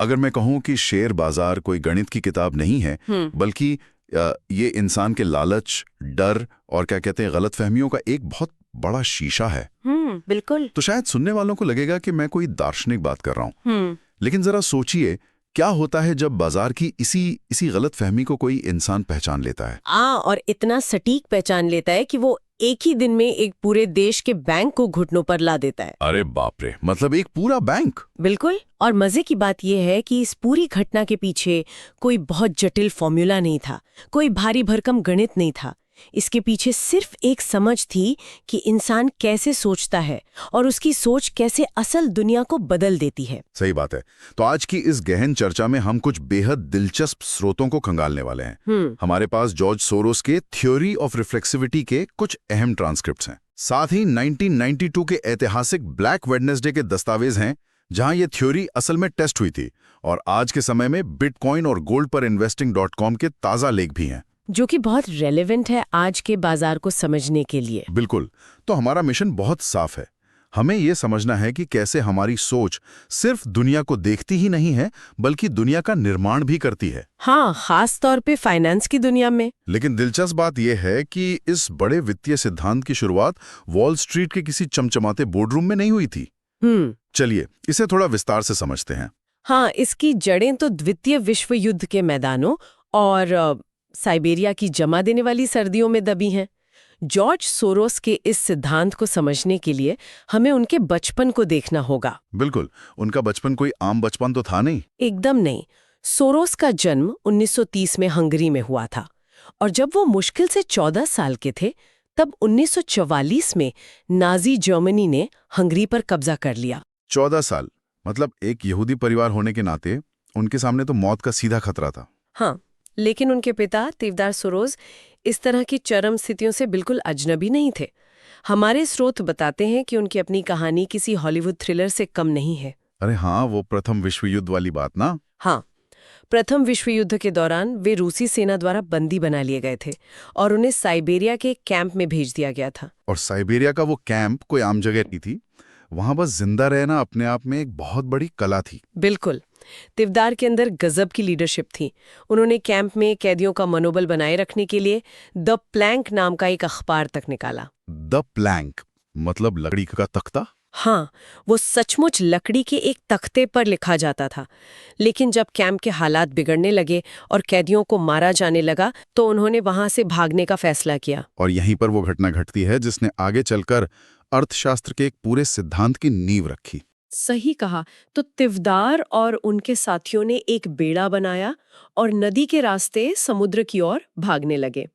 अगर मैं कहूँ कि शेयर बाजार कोई गणित की किताब नहीं है, बल्कि ये इंसान के लालच, डर और क्या कहते हैं गलतफहमियों का एक बहुत बड़ा शीशा है। बिल्कुल। तो शायद सुनने वालों को लगेगा कि मैं कोई दार्शनिक बात कर रहा हूँ, लेकिन जरा सोचिए क्या होता है जब बाजार की इसी गलतफहमी को कोई इंसान पहचान लेता है। और इतना सटीक पहचान लेता है कि वो एक ही दिन में एक पूरे देश के बैंक को घुटनों पर ला देता है। अरे बाप रे, मतलब एक पूरा बैंक? बिल्कुल। और मजे की बात यह है कि इस पूरी घटना के पीछे कोई बहुत जटिल फॉर्मूला नहीं था, कोई भारी भरकम गणित नहीं था। इसके पीछे सिर्फ एक समझ थी कि इंसान कैसे सोचता है और उसकी सोच कैसे असल दुनिया को बदल देती है। सही बात है। तो आज की इस गहन चर्चा में हम कुछ बेहद दिलचस्प स्रोतों को खंगालने वाले हैं। हमारे पास जॉर्ज सोरोस के थ्योरी ऑफ रिफ्लेक्सिविटी के कुछ अहम ट्रांसक्रिप्ट्स हैं। साथ ही 1992 के ऐतिहासिक ब्लैक वेडनेसडे के दस्तावेज हैं, जहां ये थ्योरी असल में टेस्ट हुई थी। और आज के समय में बिटकॉइन और गोल्ड पर इन्वेस्टिंग.com के ताजा लेख भी हैं, जो कि बहुत रेलेवेंट है आज के बाजार को समझने के लिए। बिल्कुल। तो हमारा मिशन बहुत साफ है। हमें यह समझना है कि कैसे हमारी सोच सिर्फ दुनिया को देखती ही नहीं है, बल्कि दुनिया का निर्माण भी करती है। हाँ, खास तौर पे फाइनेंस की दुनिया में। लेकिन दिलचस्प बात यह है कि इस बड़े वित्तीय सिद्धांत की शुरुआत वॉल स्ट्रीट के किसी चमचमाते बोर्डरूम में नहीं हुई थी। चलिए इसे थोड़ा विस्तार से समझते हैं। हाँ, इसकी जड़ें तो द्वितीय विश्व युद्ध के मैदानों और साइबेरिया की जमा देने वाली सर्दियों में दबी हैं। जॉर्ज सोरोस के इस सिद्धांत को समझने के लिए हमें उनके बचपन को देखना होगा। बिल्कुल। उनका बचपन कोई आम बचपन तो था नहीं। एकदम नहीं। सोरोस का जन्म 1930 में हंगरी में हुआ था, और जब वो मुश्किल से 14 साल के थे, तब 1944 में नाजी जर्मनी ने हंगरी पर कब्जा कर लिया। 14 साल, मतलब एक यहूदी परिवार होने के नाते उनके सामने तो मौत का सीधा खतरा था। हाँ, लेकिन उनके पिता तिवदार सोरोस इस तरह की चरम स्थितियों से बिल्कुल अजनबी नहीं थे। हमारे स्रोत बताते हैं कि उनकी अपनी कहानी किसी हॉलीवुड थ्रिलर से कम नहीं है। अरे हाँ, वो प्रथम विश्व युद्ध वाली बात ना। हाँ, प्रथम विश्व युद्ध के दौरान वे रूसी सेना द्वारा बंदी बना लिए गए थे और उन्हें साइबेरिया के कैंप में भेज दिया गया था। और साइबेरिया का वो कैंप कोई आम जगह नहीं थी। वहां बस जिंदा रहना अपने आप में एक बहुत बड़ी कला थी। बिल्कुल। तिवदार के अंदर गजब की लीडरशिप थी। उन्होंने कैंप में कैदियों का मनोबल बनाए रखने के लिए द प्लैंक नाम का एक अखबार तक निकाला। द प्लैंक मतलब लकड़ी का तख्ता? हाँ, वो सचमुच लकड़ी के एक तख्ते पर लिखा जाता था। लेकिन जब कैंप के हालात बिगड़ने लगे और कैदियों को मारा जाने लगा, तो उन्होंने वहां से भागने का फैसला किया। और यहीं पर वो घटना घटती है जिसने आगे चलकर अर्थशास्त्र के एक पूरे सिद्धांत की नींव रखी। सही कहा। तो तिवदार और उनके साथियों ने एक बेड़ा बनाया और नदी के रास्ते समुद्र की ओर भागने लगे।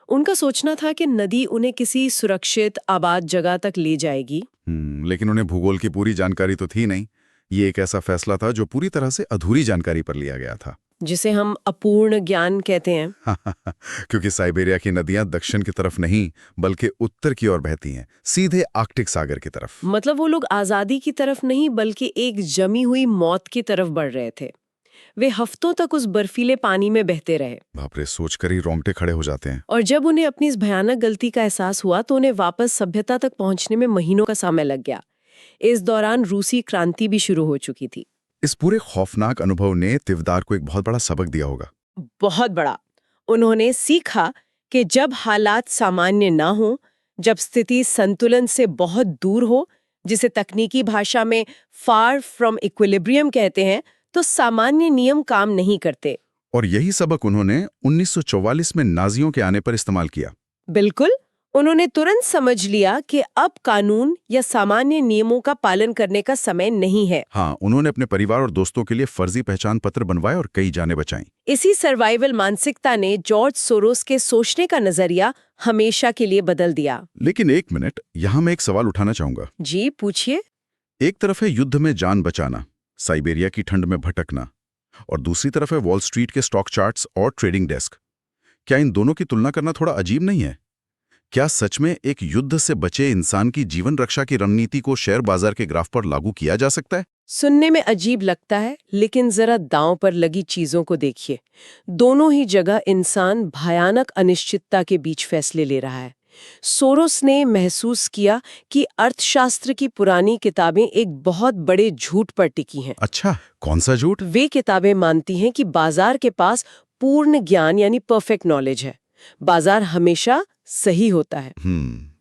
उनका सोचना था कि नदी उन्हें किसी सुरक्षित आबाद जगह तक ले जाएगी। लेकिन उन्हें भूगोल की पूरी जानकारी तो थी नहीं। ये एक ऐसा फैसला था जो पूरी तरह से अधूरी जानकारी पर लिया गया था, जिसे हम अपूर्ण ज्ञान कहते हैं। क्योंकि साइबेरिया की नदियां दक्षिण की तरफ नहीं बल्कि उत्तर की ओर बहती हैं, सीधे आर्कटिक सागर की तरफ। मतलब वो लोग आजादी की तरफ नहीं बल्कि एक जमी हुई मौत की तरफ बढ़ रहे थे। वे हफ्तों तक उस बर्फीले पानी में बहते रहे। बाप रे, सोचकर ही रोंगटे खड़े हो जाते हैं। और जब उन्हें अपनी इस भयानक गलती का एहसास हुआ तो उन्हें वापस सभ्यता तक पहुंचने में महीनों का समय लग गया। इस दौरान रूसी क्रांति भी शुरू हो चुकी थी। इस पूरे खौफनाक अनुभव ने तिवदार को एक बहुत बड़ा सबक दिया होगा। बहुत बड़ा। उन्होंने सीखा कि जब हालात सामान्य ना हो, जब स्थिति संतुलन से बहुत दूर हो, जिसे तकनीकी भाषा में फार फ्रॉम इक्विलिब्रियम कहते हैं, तो सामान्य नियम काम नहीं करते। और यही सबक उन्होंने 1944 में नाजियों के आने पर इस्तेमाल किया। बिल्कुल। उन्होंने तुरंत समझ लिया कि अब कानून या सामान्य नियमों का पालन करने का समय नहीं है। हाँ, उन्होंने अपने परिवार और दोस्तों के लिए फर्जी पहचान पत्र बनवाए और कई जानें बचाईं। इसी सर्वाइवल मानसिकता ने जॉर्ज सोरोस के सोचने का नजरिया हमेशा के लिए बदल दिया। लेकिन एक मिनट, यहाँ मैं एक सवाल उठाना चाहूंगा। जी, पूछिए। एक तरफ है युद्ध में जान बचाना, साइबेरिया की ठंड में भटकना, और दूसरी तरफ है वॉल स्ट्रीट के स्टॉक चार्ट्स और ट्रेडिंग डेस्क। क्या इन दोनों की तुलना करना थोड़ा अजीब नहीं है? क्या सच में एक युद्ध से बचे इंसान की जीवन रक्षा की रणनीति को शेयर बाजार के ग्राफ पर लागू किया जा सकता है? सुनने में अजीब लगता है, लेकिन जरा दांव पर लगी चीजों को देखिए। दोनों ही जगह इंसान भयानक अनिश्चितता के बीच फैसले ले रहा है। सोरोस ने महसूस किया कि अर्थशास्त्र की पुरानी किताबें एक बहुत बड़े झूठ पर टिकी हैं। अच्छा, कौन सा झूठ? वे किताबें मानती हैं कि बाजार के पास पूर्ण ज्ञान यानी परफेक्ट नॉलेज है। बाजार हमेशा सही होता है।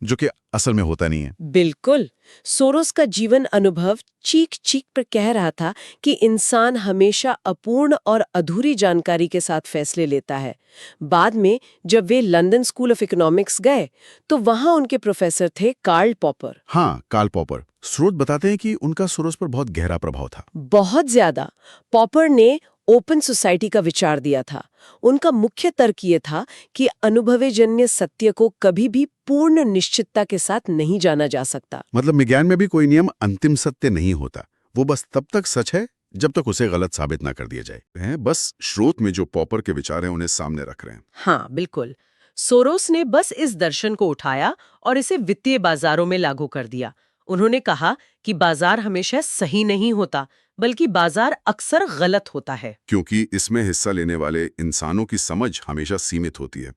जो कि असल में होता नहीं है। बिल्कुल। सोरोस का जीवन अनुभव चीख चीख पर कह रहा था कि इंसान हमेशा अपूर्ण और अधूरी जानकारी के साथ फैसले लेता है। बाद में जब वे लंदन स्कूल ऑफ इकोनॉमिक्स गए तो वहां उनके प्रोफेसर थे कार्ल पॉपर। हाँ, कार्ल पॉपर। स्रोत बताते हैं कि उनका सोरोस पर बहुत गहरा प्रभाव था। बहुत ज्यादा। पॉपर ने ओपन सोसाइटी का विचार दिया था। उनका मुख्य तर्क ये था कि अनुभवजन्य सत्य को कभी भी पूर्ण निश्चितता के साथ नहीं जाना जा सकता। मतलब विज्ञान में भी कोई नियम अंतिम सत्य नहीं होता, वो बस तब तक सच है जब तक उसे गलत साबित ना कर दिया जाए। बस स्रोत में जो पॉपर के विचार हैं उन्हें सामने रख रहे हैं। हाँ, बिल्कुल। सोरोस ने बस इस दर्शन को उठाया और इसे वित्तीय बाजारों में लागू कर दिया। उन्होंने कहा कि बाजार हमेशा सही नहीं होता, बल्कि बाजार अक्सर गलत होता है। क्योंकि इसमें हिस्सा लेने वाले इंसानों की समझ हमेशा सीमित होती है।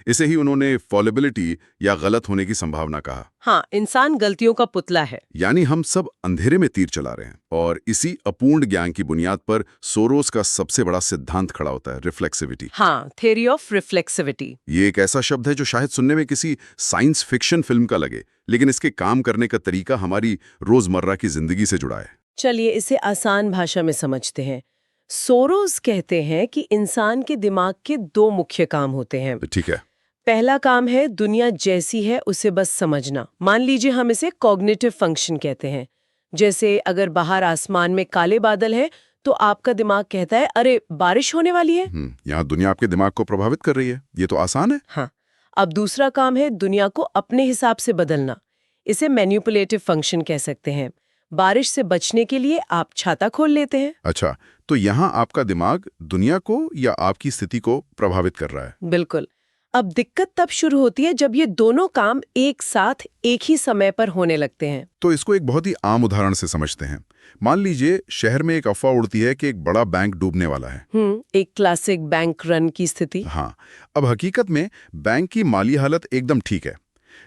इसे ही उन्होंने फॉलेबिलिटी या गलत होने की संभावना कहा। हाँ, इंसान गलतियों का पुतला है। यानी हम सब अंधेरे में तीर चला रहे हैं। और इसी अपूर्ण ज्ञान की बुनियाद पर सोरोस का सबसे बड़ा सिद्धांत खड़ा होता है, रिफ्लेक्सिविटी। हाँ, थ्योरी ऑफ रिफ्लेक्सिविटी। ये एक ऐसा शब्द है जो शायद सुनने में किसी साइंस फिक्शन फिल्म का लगे, लेकिन इसके काम करने का तरीका हमारी रोजमर्रा की जिंदगी से जुड़ा है। चलिए इसे आसान भाषा में समझते हैं। सोरोस कहते हैं कि इंसान के दिमाग के दो मुख्य काम होते हैं। ठीक है। पहला काम है दुनिया जैसी है उसे बस समझना। मान लीजिए हम इसे कॉग्निटिव फंक्शन कहते हैं। जैसे अगर बाहर आसमान में काले बादल हैं तो आपका दिमाग कहता है अरे बारिश होने वाली है। यहाँ दुनिया आपके दिमाग को प्रभावित कर रही है, ये तो आसान है। हाँ। अब दूसरा काम है दुनिया को अपने हिसाब से बदलना। इसे मैनिपुलेटिव फंक्शन कह सकते हैं। बारिश से बचने के लिए आप छाता खोल लेते हैं। अच्छा, तो यहाँ आपका दिमाग दुनिया को या आपकी स्थिति को प्रभावित कर रहा है। बिल्कुल। अब दिक्कत तब शुरू होती है जब ये दोनों काम एक साथ एक ही समय पर होने लगते हैं। तो इसको एक बहुत ही आम उदाहरण से समझते हैं। मान लीजिए शहर में एक अफवाह उड़ती है कि एक बड़ा बैंक डूबने वाला है। एक क्लासिक बैंक रन की स्थिति। हाँ, अब हकीकत में बैंक की माली हालत एकदम ठीक है,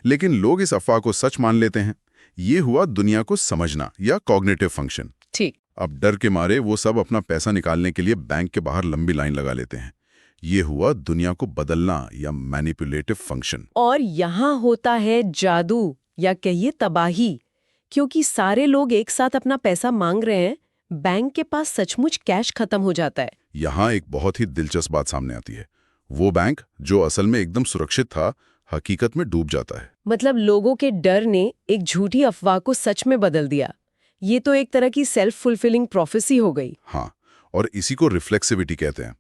लेकिन लोग इस अफवाह को सच मान लेते हैं। ये हुआ दुनिया को समझना या कॉग्निटिव फंक्शन। ठीक। अब डर के मारे वो सब अपना पैसा निकालने के लिए बैंक के बाहर लंबी लाइन लगा लेते हैं। ये हुआ दुनिया को बदलना या मैनिपुलेटिव फंक्शन। और यहाँ होता है जादू या कहिए तबाही, क्योंकि सारे लोग एक साथ अपना पैसा मांग रहे हैं। बैंक के पास सचमुच कैश खत्म हो जाता है। यहाँ एक बहुत ही दिलचस्प बात सामने आती है। वो बैंक जो असल में एकदम सुरक्षित था, हकीकत में डूब जाता है। मतलब लोगों के डर ने एक झूठी अफवाह को सच में बदल दिया। ये तो एक तरह की सेल्फ फुलफिलिंग प्रोफेसी हो गई। हाँ, और इसी को रिफ्लेक्सिविटी कहते हैं।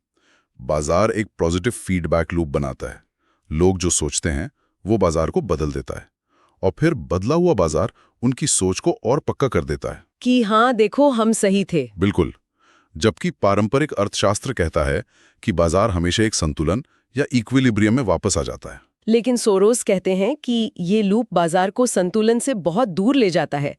बाजार एक पॉजिटिव फीडबैक लूप बनाता है। लोग जो सोचते हैं वो बाजार को बदल देता है, और फिर बदला हुआ बाजार उनकी सोच को और पक्का कर देता है कि हाँ देखो हम सही थे। बिल्कुल। जबकि पारंपरिक अर्थशास्त्र कहता है कि बाजार हमेशा एक संतुलन या इक्विलिब्रियम में वापस आ जाता है। लेकिन सोरोस कहते हैं कि ये लूप बाजार को संतुलन से बहुत दूर ले जाता है।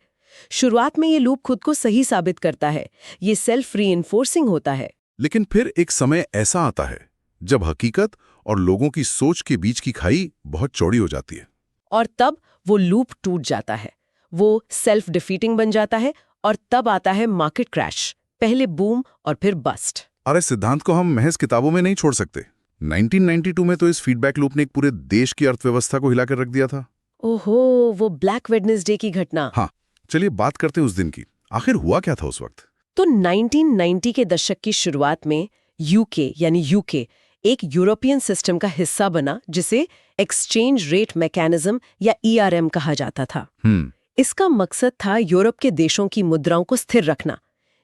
शुरुआत में ये लूप खुद को सही साबित करता है। ये सेल्फ रीइंफोर्सिंग होता है। लेकिन फिर एक समय ऐसा आता है जब हकीकत और लोगों की सोच के बीच की खाई बहुत चौड़ी हो जाती है। और तब वो लूप टूट जाता है। वो सेल्फ डिफीटिंग बन जाता है और तब आता है मार्केट क्रैश। पहले बूम और फिर बस्ट। अरे सिद्धांत को हम महज किताबों में नहीं छोड़ सकते। 1992 में तो इस फीडबैक लूप ने एक पूरे देश की अर्थव्यवस्था को हिलाकर रख दिया था। ओहो, वो ब्लैक वेडनेसडे की घटना। हाँ, चलिए बात करते हैं उस दिन की। आखिर हुआ क्या था उस वक्त? तो 1990 के दशक की शुरुआत में यूके एक यूरोपियन सिस्टम का हिस्सा बना जिसे एक्सचेंज रेट मैकेनिज्म या ERM कहा जाता था। इसका मकसद था यूरोप के देशों की मुद्राओं को स्थिर रखना।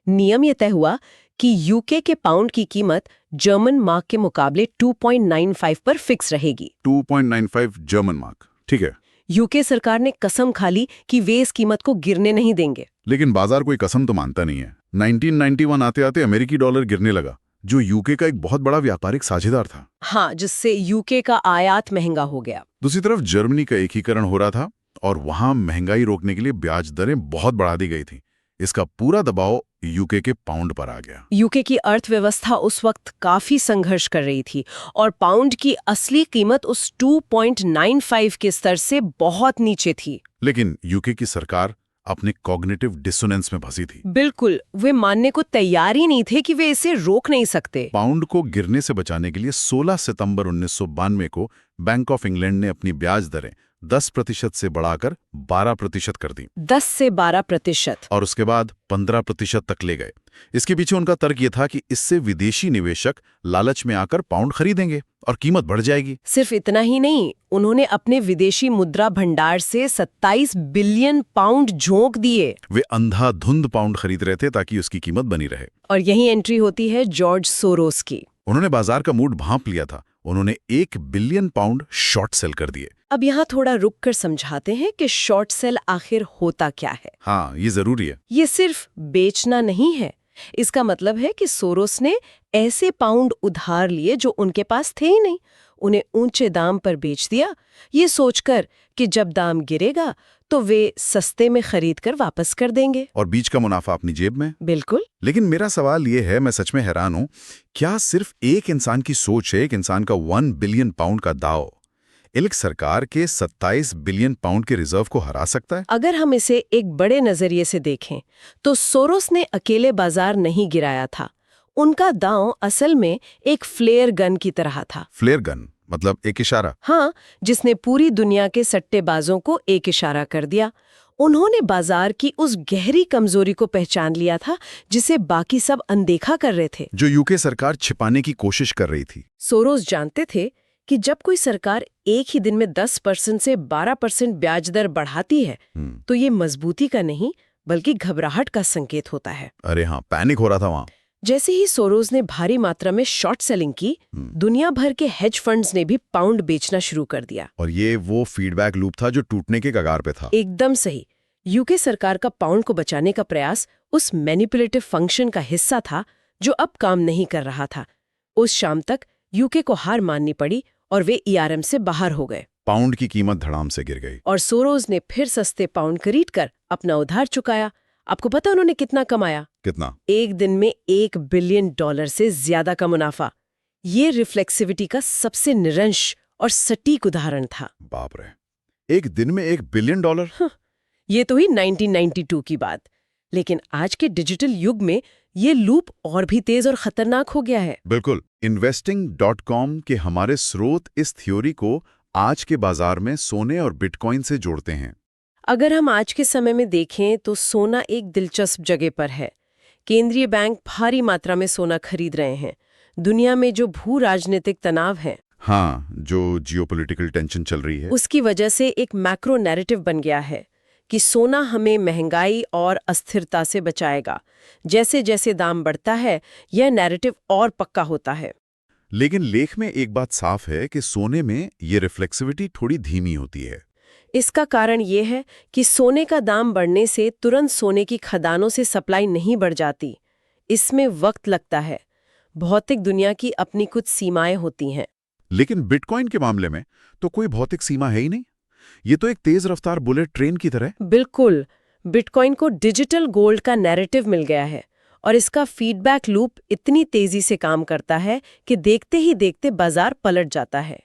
नियम यह तय हुआ कि यूके के पाउंड की कीमत जर्मन मार्क के मुकाबले 2.95 पर फिक्स रहेगी। 2.95 जर्मन मार्क, ठीक है। यूके सरकार ने कसम खा ली कि वे इस कीमत को गिरने नहीं देंगे। लेकिन बाजार कोई कसम तो मानता नहीं है। 1991 आते आते अमेरिकी डॉलर गिरने लगा, जो यूके का एक बहुत बड़ा व्यापारिक साझेदार था। हाँ, जिससे यूके का आयात महंगा हो गया। दूसरी तरफ जर्मनी का एकीकरण हो रहा था और वहां महंगाई रोकने के लिए ब्याज दरें बहुत बढ़ा दी गई थी। इसका पूरा दबाव यूके के पाउंड पर आ गया। यूके की अर्थव्यवस्था उस वक्त काफी संघर्ष कर रही थी और पाउंड की असली कीमत उस 2.95 के स्तर से बहुत नीचे थी। लेकिन यूके की सरकार अपने कॉग्निटिव डिसोनेंस में फंसी थी। बिल्कुल, वे मानने को तैयार ही नहीं थे कि वे इसे रोक नहीं सकते। पाउंड को गिरने से बचाने के लिए 16 सितंबर 1992 को बैंक ऑफ इंग्लैंड ने अपनी ब्याज दरें 10% से बढ़ाकर 12% कर दी। 10 से 12%। और उसके बाद 15% तक ले गए। इसके पीछे उनका तर्क ये था कि इससे विदेशी निवेशक लालच में आकर पाउंड खरीदेंगे और कीमत बढ़ जाएगी। सिर्फ इतना ही नहीं, उन्होंने अपने विदेशी मुद्रा भंडार से 27 बिलियन पाउंड झोंक दिए। वे अंधाधुंध पाउंड खरीद रहे थे ताकि उसकी कीमत बनी रहे। और यही एंट्री होती है जॉर्ज सोरोस की। उन्होंने बाजार का मूड भांप लिया था। उन्होंने 1 बिलियन पाउंड शॉर्ट सेल कर दिए। अब यहाँ थोड़ा रुक कर समझाते हैं कि शॉर्ट सेल आखिर होता क्या है। हाँ, ये जरूरी है। ये सिर्फ बेचना नहीं है। इसका मतलब है कि सोरोस ने ऐसे पाउंड उधार लिए जो उनके पास थे ही नहीं, उन्हें ऊंचे दाम पर बेच दिया, ये सोचकर कि जब दाम गिरेगा तो वे सस्ते में खरीद कर वापस कर देंगे और बीच का मुनाफा अपनी जेब में। बिल्कुल। लेकिन मेरा सवाल ये है, मैं सच में हैरान हूं, क्या सिर्फ एक इंसान की सोच है, एक इंसान का 1 बिलियन पाउंड का दाव एक सरकार के 27 बिलियन पाउंड के रिजर्व को हरा सकता है? अगर हम इसे एक बड़े नजरिए से देखें तो सोरोस ने अकेले बाजार नहीं गिराया था। उनका दांव असल में एक फ्लेयर गन की तरह था। फ्लेयर गन मतलब एक इशारा? हाँ, जिसने पूरी दुनिया के सट्टेबाजों को एक इशारा कर दिया। उन्होंने बाजार की उस गहरी कमजोरी को पहचान लिया था जिसे बाकी सब अनदेखा कर रहे थे, जो यूके सरकार छिपाने की कोशिश कर रही थी। सोरोस जानते थे कि जब कोई सरकार एक ही दिन में 10% से 12% ब्याज दर बढ़ाती है तो ये मजबूती का नहीं बल्कि घबराहट का संकेत होता है। अरे हाँ, पैनिक हो रहा था वहां। जैसे ही सोरोस ने भारी मात्रा में शॉर्ट सेलिंग की, दुनिया भर के हेज फंड्स ने भी पाउंड बेचना शुरू कर दिया। और ये वो फीडबैक लूप था जो टूटने के कगार पे था। एकदम सही। यूके सरकार का पाउंड को बचाने का प्रयास उस मैनिपुलेटिव फंक्शन का हिस्सा था जो अब काम नहीं कर रहा था। उस शाम तक यूके को हार माननी पड़ी और वे ERM से बाहर हो गए। पाउंड की कीमत धड़ाम से गिर गई और सोरोस ने फिर सस्ते पाउंड खरीदकर अपना उधार चुकाया। आपको पता उन्होंने कितना कमाया? कितना? एक दिन में $1 बिलियन से ज्यादा का मुनाफा। ये रिफ्लेक्सिविटी का सबसे निरंश और सटीक उदाहरण था। बाप रे, एक दिन में $1 बिलियन? ये तो ही 1992 की बात। लेकिन आज के डिजिटल युग में ये लूप और भी तेज और खतरनाक हो गया है। बिल्कुल। investing.com के हमारे स्रोत इस थ्योरी को आज के बाजार में सोने और बिटकॉइन से जोड़ते हैं। अगर हम आज के समय में देखें तो सोना एक दिलचस्प जगह पर है। केंद्रीय बैंक भारी मात्रा में सोना खरीद रहे हैं। दुनिया में जो भू राजनीतिक तनाव है, हाँ, जो जियोपॉलिटिकल टेंशन चल रही है, उसकी वजह से एक मैक्रो नैरेटिव बन गया है कि सोना हमें महंगाई और अस्थिरता से बचाएगा। जैसे जैसे दाम बढ़ता है, यह नैरेटिव और पक्का होता है। लेकिन लेख में एक बात साफ है कि सोने में ये रिफ्लेक्सिविटी थोड़ी धीमी होती है। इसका कारण ये है कि सोने का दाम बढ़ने से तुरंत सोने की खदानों से सप्लाई नहीं बढ़ जाती। इसमें वक्त लगता है। भौतिक दुनिया की अपनी कुछ सीमाएं होती हैं। लेकिन बिटकॉइन के मामले में तो कोई भौतिक सीमा है ही नहीं। ये तो एक तेज रफ्तार बुलेट ट्रेन की तरह। बिल्कुल। बिटकॉइन को डिजिटल गोल्ड का नैरेटिव मिल गया है और इसका फीडबैक लूप इतनी तेजी से काम करता है कि देखते ही देखते बाजार पलट जाता है।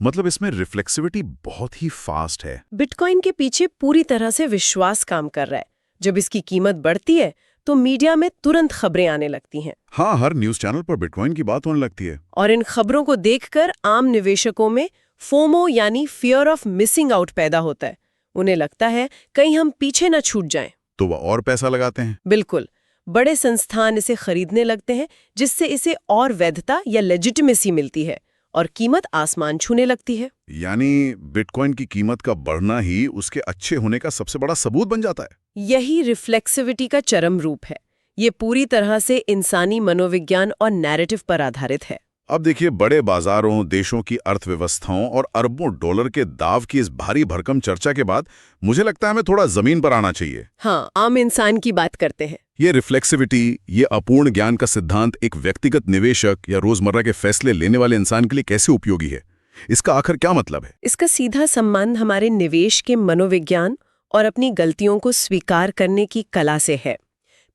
मतलब इसमें रिफ्लेक्सिविटी बहुत ही फास्ट है। बिटकॉइन के पीछे पूरी तरह से विश्वास काम कर रहा है। जब इसकी कीमत बढ़ती है तो मीडिया में तुरंत खबरें आने लगती हैं। हाँ, हर न्यूज चैनल पर बिटकॉइन की बात होने लगती है। और इन खबरों को देखकर आम निवेशकों में फोमो यानी फियर ऑफ मिसिंग आउट पैदा होता है। उन्हें लगता है कहीं हम पीछे न छूट जाएं। तो वह और पैसा लगाते हैं। बिल्कुल। बड़े संस्थान इसे खरीदने लगते हैं जिससे इसे और वैधता या लेजिटिमेसी मिलती है और कीमत आसमान छूने लगती है। यानी बिटकॉइन की कीमत का बढ़ना ही उसके अच्छे होने का सबसे बड़ा सबूत बन जाता है। यही रिफ्लेक्सिविटी का चरम रूप है। ये पूरी तरह से इंसानी मनोविज्ञान और नैरेटिव पर आधारित है। अब देखिए, बड़े बाजारों, देशों की अर्थव्यवस्थाओं और अरबों डॉलर के दाव की इस भारी भरकम चर्चा के बाद मुझे लगता है हमें थोड़ा जमीन पर आना चाहिए। हाँ, आम इंसान की बात करते हैं। ये रिफ्लेक्सिविटी, ये अपूर्ण ज्ञान का सिद्धांत एक व्यक्तिगत निवेशक या रोजमर्रा के फैसले लेने वाले इंसान के लिए कैसे उपयोगी है? इसका आखिर क्या मतलब है? इसका सीधा संबंध हमारे निवेश के मनोविज्ञान और अपनी गलतियों को स्वीकार करने की कला से है।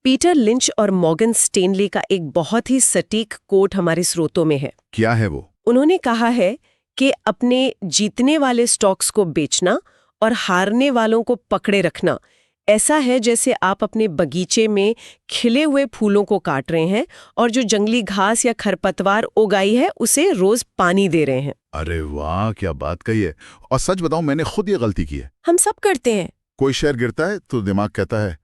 पीटर लिंच और मॉर्गन स्टेनली का एक बहुत ही सटीक कोट हमारे स्रोतों में है। क्या है वो? उन्होंने कहा है कि अपने जीतने वाले स्टॉक्स को बेचना और हारने वालों को पकड़े रखना ऐसा है जैसे आप अपने बगीचे में खिले हुए फूलों को काट रहे हैं और जो जंगली घास या खरपतवार उगाई है उसे रोज पानी दे रहे हैं। अरे वाह, क्या बात कही है। और सच बताऊं, मैंने खुद ये गलती की है। हम सब करते हैं। कोई शेयर गिरता है तो दिमाग कहता है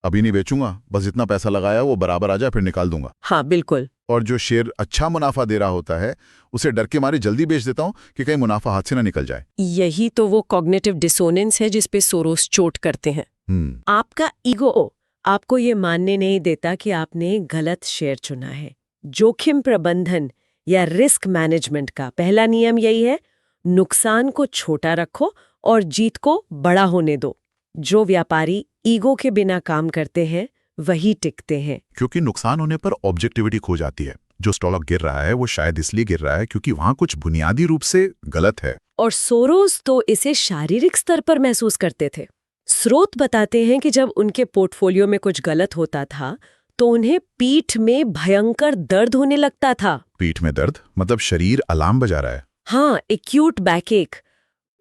अभी नहीं बेचूंगा, बस जितना पैसा लगाया वो बराबर आ जाए फिर निकाल दूंगा। हाँ बिल्कुल। और जो शेयर अच्छा मुनाफा दे रहा होता है उसे डर के मारे जल्दी बेच देता हूं कि कहीं मुनाफा हाथ से ना निकल जाए। यही तो वो कॉग्निटिव डिसोनेंस है जिस पे सोरोस चोट करते हैं। आपका ईगो आपको ये मानने नहीं देता कि आपने गलत शेयर चुना है। जोखिम प्रबंधन या रिस्क मैनेजमेंट का पहला नियम यही है, नुकसान को छोटा रखो और जीत को बड़ा होने दो। जो व्यापारी ईगो के बिना काम करते हैं वही टिकते हैं। क्योंकि नुकसान होने पर ऑब्जेक्टिविटी खो जाती है। जो स्टॉक गिर रहा है वो शायद इसलिए गिर रहा है क्योंकि वहां कुछ बुनियादी रूप से गलत है। और सोरोस तो इसे शारीरिक स्तर पर महसूस करते थे। स्रोत बताते हैं कि जब उनके पोर्टफोलियो में कुछ गलत होता था तो उन्हें पीठ में भयंकर दर्द होने लगता था। पीठ में दर्द मतलब शरीर अलार्म बजा रहा है। हाँ, एक्यूट बैकएक।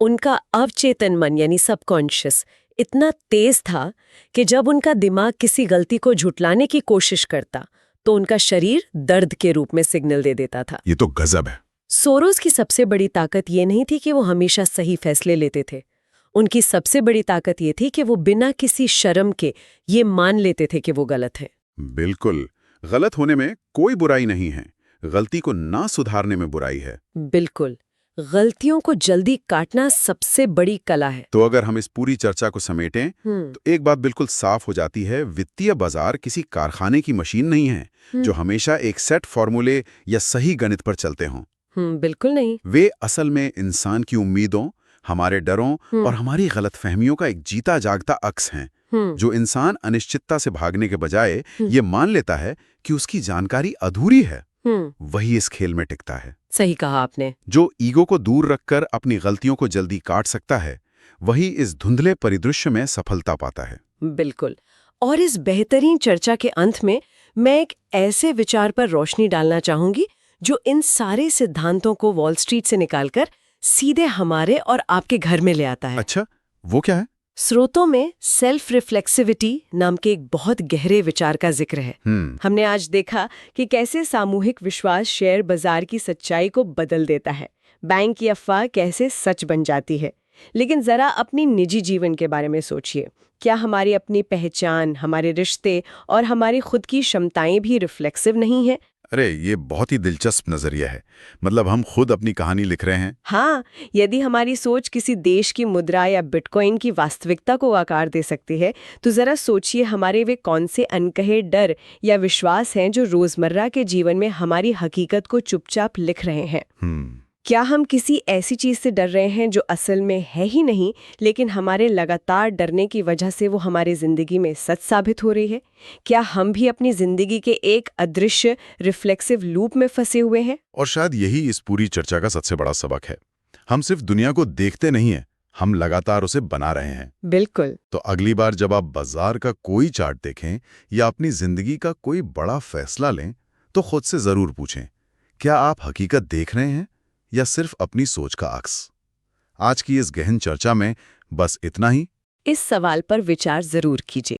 उनका अवचेतन मन यानी सबकॉन्शियस इतना तेज था कि जब उनका दिमाग किसी गलती को झुटलाने की कोशिश करता तो उनका शरीर दर्द के रूप में सिग्नल दे देता था। ये तो गजब है। सोरोस की सबसे बड़ी ताकत ये नहीं थी कि वो हमेशा सही फैसले लेते थे। उनकी सबसे बड़ी ताकत ये थी कि वो बिना किसी शर्म के ये मान लेते थे कि वो गलत है। बिल्कुल, गलत होने में कोई बुराई नहीं है, गलती को ना सुधारने में बुराई है। बिल्कुल, गलतियों को जल्दी काटना सबसे बड़ी कला है। तो अगर हम इस पूरी चर्चा को समेटें तो एक बात बिल्कुल साफ हो जाती है, वित्तीय बाजार किसी कारखाने की मशीन नहीं है जो हमेशा एक सेट फॉर्मूले या सही गणित पर चलते हों। बिल्कुल नहीं। वे असल में इंसान की उम्मीदों, हमारे डरों और हमारी गलतफहमियों का एक जीता जागता अक्स हैं। जो इंसान अनिश्चितता से भागने के बजाय ये मान लेता है कि उसकी जानकारी अधूरी है, वही इस खेल में टिकता है। सही कहा आपने। जो ईगो को दूर रखकर अपनी गलतियों को जल्दी काट सकता है, वही इस धुंधले परिदृश्य में सफलता पाता है। बिल्कुल। और इस बेहतरीन चर्चा के अंत में मैं एक ऐसे विचार पर रोशनी डालना चाहूंगी जो इन सारे सिद्धांतों को वॉल स्ट्रीट से निकालकर सीधे हमारे और आपके घर में ले आता है। अच्छा, वो क्या है? स्रोतों में सेल्फ रिफ्लेक्सिविटी नाम के एक बहुत गहरे विचार का जिक्र है। हमने आज देखा कि कैसे सामूहिक विश्वास शेयर बाजार की सच्चाई को बदल देता है, बैंक की अफवाह कैसे सच बन जाती है। लेकिन जरा अपनी निजी जीवन के बारे में सोचिए, क्या हमारी अपनी पहचान, हमारे रिश्ते और हमारी खुद की क्षमताएं भी रिफ्लेक्सिव नहीं है? अरे, ये बहुत ही दिलचस्प नजरिया है। मतलब हम खुद अपनी कहानी लिख रहे हैं। हाँ, यदि हमारी सोच किसी देश की मुद्रा या बिटकॉइन की वास्तविकता को आकार दे सकती है, तो जरा सोचिए हमारे वे कौन से अनकहे डर या विश्वास हैं जो रोजमर्रा के जीवन में हमारी हकीकत को चुपचाप लिख रहे हैं। क्या हम किसी ऐसी चीज से डर रहे हैं जो असल में है ही नहीं, लेकिन हमारे लगातार डरने की वजह से वो हमारी जिंदगी में सच साबित हो रही है? क्या हम भी अपनी जिंदगी के एक अदृश्य रिफ्लेक्सिव लूप में फंसे हुए हैं? और शायद यही इस पूरी चर्चा का सबसे बड़ा सबक है। हम सिर्फ दुनिया को देखते नहीं हैं, हम लगातार उसे बना रहे हैं। बिल्कुल। तो अगली बार जब आप बाजार का कोई चार्ट देखें या अपनी जिंदगी का कोई बड़ा फैसला लें, तो खुद से जरूर पूछें, क्या आप हकीकत देख रहे हैं या सिर्फ अपनी सोच का अक्स? आज की इस गहन चर्चा में बस इतना ही। इस सवाल पर विचार जरूर कीजिए।